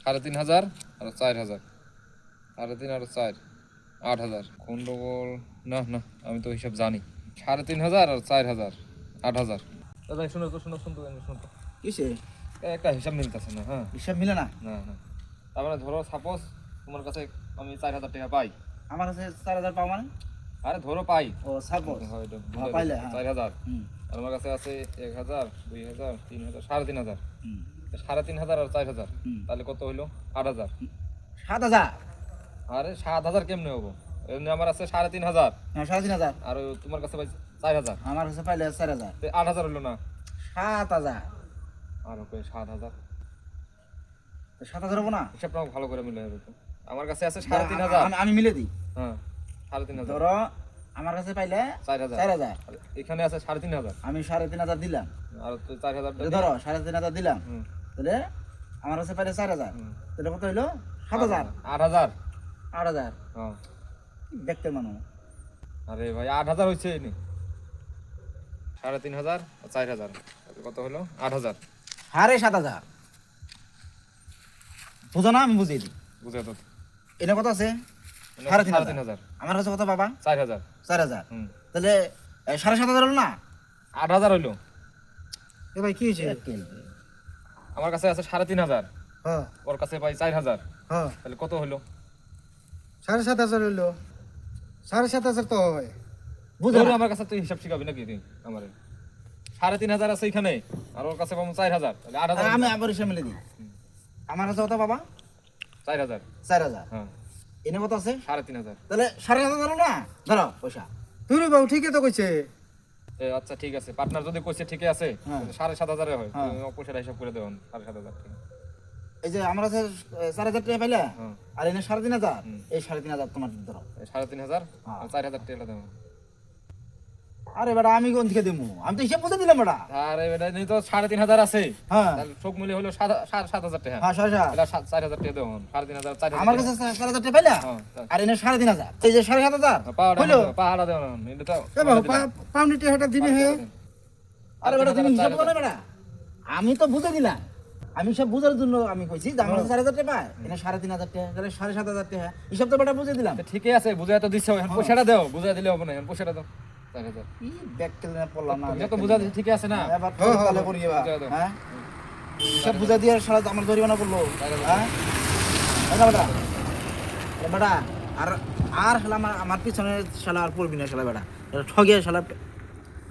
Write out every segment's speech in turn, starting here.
3,500 আর 4,000, 3,500 আর 4, 8,000। গন্ডগোল না না, আমি তো হিসাব জানি। 3,500 আর 4,000, 8,000। দাদা শুনো তো, শুনো শুনতো শুনতো কিসে একটা হিসাব মিলতেছে না। হ্যাঁ, হিসাব মিলে না। না না, তার মানে ধরো সাপোজ তোমার কাছে আমি 4,000 টাকা পাই। আমার কাছে 4,000 পাও মানে? আরে ধরো পাই, ও সাপোজ পাইলে 4,000। আর আমার কাছে আছে 1,000, 2,000, 3,000, 3,500। 3,500 আর 4,000, তাহলে কত হইলো? 8,000। 7,000। আরে 7,000 কেমনে হবো? এমনি আমার আছে 3,500। হ্যাঁ 3,500। আর তোমার কাছে ভাই 4,000, আমার কাছে পাইলে 4,000। 8,000 হইলো না? 7,000। আর ওকে 7,000। 7,000 হবো না? হিসাবটা ভালো করে মিলে যাবে তো। আমার কাছে আছে 3,500। আমি মিলে দিই। হ্যাঁ 3,500। ধরো আমার কাছে পাইলে 4,000। এখানে আছে 3,500। আমি 3,500 দিলাম। আর তো 4,000 ধরো 3,500 দিলাম, তাহলে আমার কাছে পাইলে 4,000, তাহলে কত হইলো? 7,000। 8,000। 8,000। হ্যাঁ দেখতে মানুষ। আরে ভাই 8,000 হয়েছে নি। 3,500 আর 4,000, কত হলো? 8,000। 7,500। বুঝো না? আমি বুঝিয়ে দিই। বুঝে তো এটা কত আছে? 3,500। আমার কাছে কত বাবা? 4,000। 4,000। তাহলে 7,500 হলো না? 8,000 হইলো। এ ভাই কি হয়েছে? আমার কাছে আছে 3,500। হ্যাঁ ওর কাছে ভাই 4,000, হ্যাঁ, তাহলে কত হইলো? 7,500 হইলো। 7,500 তো হয়। বুঝো বুঝো না? আমার কাছে তুই হিসাব শিখাবি নাকি তুই আমারে? 3,500 আছে এখানে, আর ওর কাছে পাবো 4,000, তাহলে 8,000। আমি আবার হিসাব মিলে দিই। আমার কাছে কত বাবা? 4,000। 4,000। হ্যাঁ এনে কত আছে? 3,500। তাহলে 7,500 হলো না? ধরো পয়সা। তুই বাবু ঠিকই তো কইছে। আচ্ছা ঠিক আছে, পার্টনার যদি কইছে ঠিকই আছে, হ্যাঁ। 7,500 হয়। হ্যাঁ। তুমি পয়সাটা হিসাব করে দেও 7,500 টাকা। এই যে আমার কাছে 4,000 টাকা পাইলে, হ্যাঁ। আর এনে 3,500, এই 3,500 তোমার ধরো। 3,500 হ্যাঁ। আর 4,000 টাকা দেবো। আরে বেটা আমি কোন থেকে দেবো? আমি তো হিসাব বুঝে দিলাম বেটা। আরে বেটা এই তো 3,500 আছে, হ্যাঁ তাহলে সব মিলে হলো 7,000 টাকা। হ্যাঁ 7,500। তাহলে 4,000 টাকা দেবো। 3,500, 4,000 আমার কাছে 4,000 টাকা পাইলে, আর এনে 3,500, এই যে 7,500 হইলো। পাহাড়া দেবো না, এটা তো পাউনি টাকাটা দিবি হে। আরে বেটা তুমি হিসাব করো না বেটা, আমি তো বুঝে দিলাম। আমি সব বুঝার জন্য আমি কইছি যে আমার 4,000 টাকা পায়, এনে 3,500 টাকা, তাহলে 7,500 টাকা হিসাব তো বেটা বুঝে দিলাম। ঠিকই আছে, বুঝাই তো দিছো। এখন পয়সাটা দাও, বুঝাই দিলে হবে না। এখন পয়সাটা দাও 4,000। কি ব্যাক কেলে পড়লাম না? এটা তো বুঝা দিছি, ঠিক আছে না? এবার তাহলে করি এবার। বুঝাই দাও। হ্যাঁ হিসাব বুঝা দিয়ে সারা আমার জরিমানা করলো। হ্যাঁ বেটা বেটা বেটা, আর আর শালা আমার পিছনে শালা আর পড়বি না শালা বেটা। এটা ঠগে শালা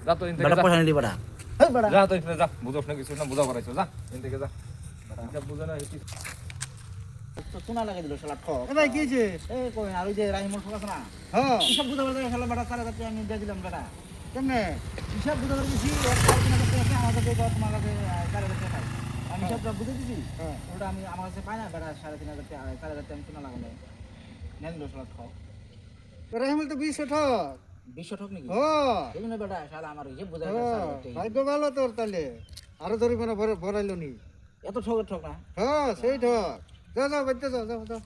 যা তো ইন থেকে বেটা যা। পয়সা নিলি বেটা। হেই বেটা যা তো ইন যা, বুঝছ না কিছু না, বুঝা করাইছো। যা ইন থেকে যা, হিসাব বুঝে না। তো চুনা লাগিয়ে দিল শালা ঠক। এ ভাই কি যে এই কই আর ওই যে রাহিমুল ঠক আছে না, হ্যাঁ হিসাব বুঝা করে শালা বেটা 4,000 টাকা আমি দিয়ে দিলাম বেটা। কেমনে হিসাব বুঝা করে দিছি, 3,500 টাকা আমার কাছে তোমার কাছে 4,000 টাকা পাই। আমি হিসাবটা বুঝে দিছি, হ্যাঁ ওটা আমি আমার কাছে পাই না বেটা। 3,500 টাকা 4,000 টাকা আমি চুনা লাগালে নেন দিল শালা ঠক। রাহিমুল তো 20 ঠক। 200 ঠক নাকি? হ্যাঁ এই না বেটা শালা আমার হিসাব বুঝা হ্যাঁ, 4,000 টাকা। ভাগ্য ভালো তোর তাহলে, আরো ধরিব না ভরাইলো নি। এত ঠকের ঠক না? হ্যাঁ সেই ঠক। যাও যাও বাইতে যাও যাও যাও।